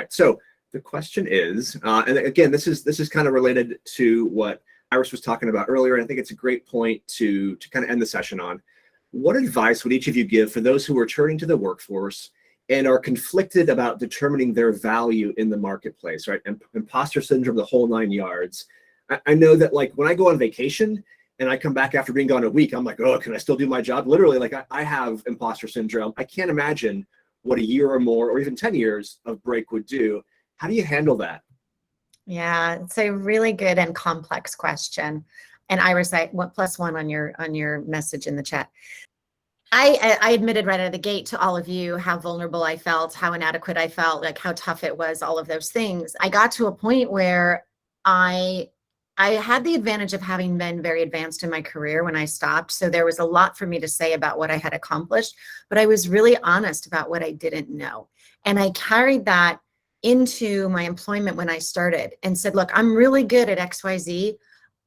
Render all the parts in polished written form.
right. So the question is, and again, this is kind of related to what Iris was talking about earlier. And I think it's a great point to kind of end the session on. What advice would each of you give for those who are returning to the workforce and are conflicted about determining their value in the marketplace, right? And imposter syndrome, the whole 9 yards. I know that like when I go on vacation and I come back after being gone a week, I'm like, oh, can I still do my job? Literally, like I have imposter syndrome. I can't imagine what a year or more, or even 10 years of break would do. How do you handle that? Yeah, it's a really good and complex question. And Iris, I went +1 on your message in the chat. I admitted right out of the gate to all of you how vulnerable I felt, how inadequate I felt, like how tough it was, all of those things. I got to a point where I had the advantage of having been very advanced in my career when I stopped. So there was a lot for me to say about what I had accomplished, but I was really honest about what I didn't know. And I carried that into my employment when I started and said, look, I'm really good at XYZ.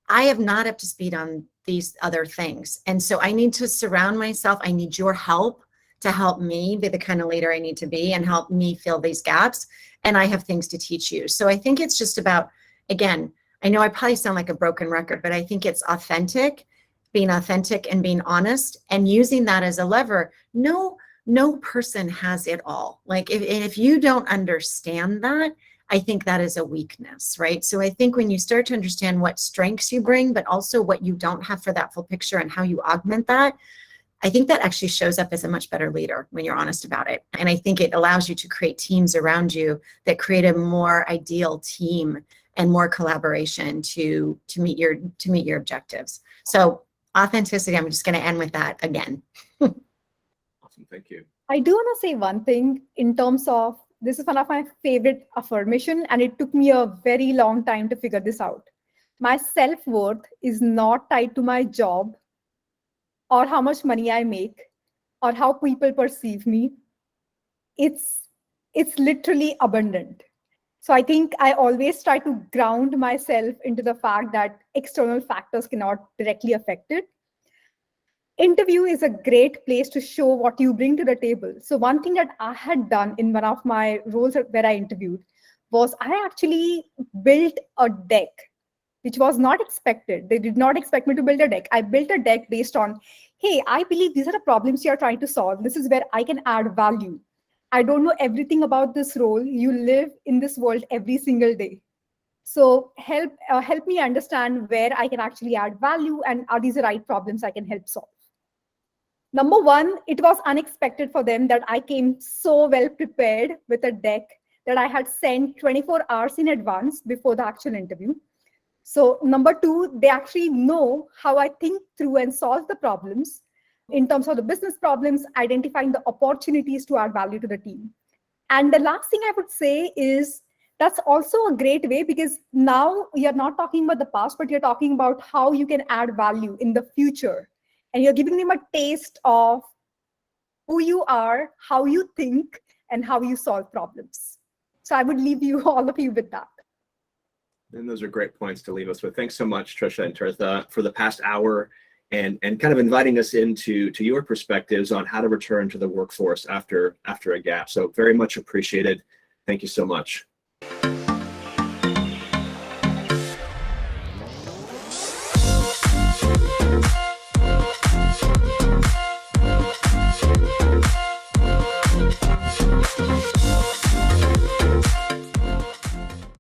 I am not up to speed on these other things. And so I need to surround myself. I need your help to help me be the kind of leader I need to be and help me fill these gaps. And I have things to teach you. So I think it's just about, again, I know I probably sound like a broken record, but I think it's being authentic and being honest and using that as a lever. No person has it all. Like if you don't understand that, I think that is a weakness, right? So I think when you start to understand what strengths you bring, but also what you don't have for that full picture and how you augment that, I think that actually shows up as a much better leader when you're honest about it. And I think it allows you to create teams around you that create a more ideal team and more collaboration to meet your objectives. So authenticity, I'm just going to end with that again. Awesome, thank you. I do want to say one thing in terms of, this is one of my favorite affirmation, and it took me a very long time to figure this out. My self-worth is not tied to my job or how much money I make or how people perceive me. It's literally abundant. So I think I always try to ground myself into the fact that external factors cannot directly affect it. Interview is a great place to show what you bring to the table. So one thing that I had done in one of my roles where I interviewed was I actually built a deck, which was not expected. They did not expect me to build a deck. I built a deck based on, hey, I believe these are the problems you're trying to solve. This is where I can add value. I don't know everything about this role. You live in this world every single day. So help me understand where I can actually add value and are these the right problems I can help solve. Number one, it was unexpected for them that I came so well prepared with a deck that I had sent 24 hours in advance before the actual interview. So number two, they actually know how I think through and solve the problems in terms of the business problems, identifying the opportunities to add value to the team. And the last thing I would say is that's also a great way because now you're not talking about the past, but you're talking about how you can add value in the future. And you're giving them a taste of who you are, how you think, and how you solve problems. So I would leave you, all of you, with that. And those are great points to leave us with. Thanks so much, Tricia and Tirtha, for the past hour and kind of inviting us into your perspectives on how to return to the workforce after a gap. So very much appreciated. Thank you so much.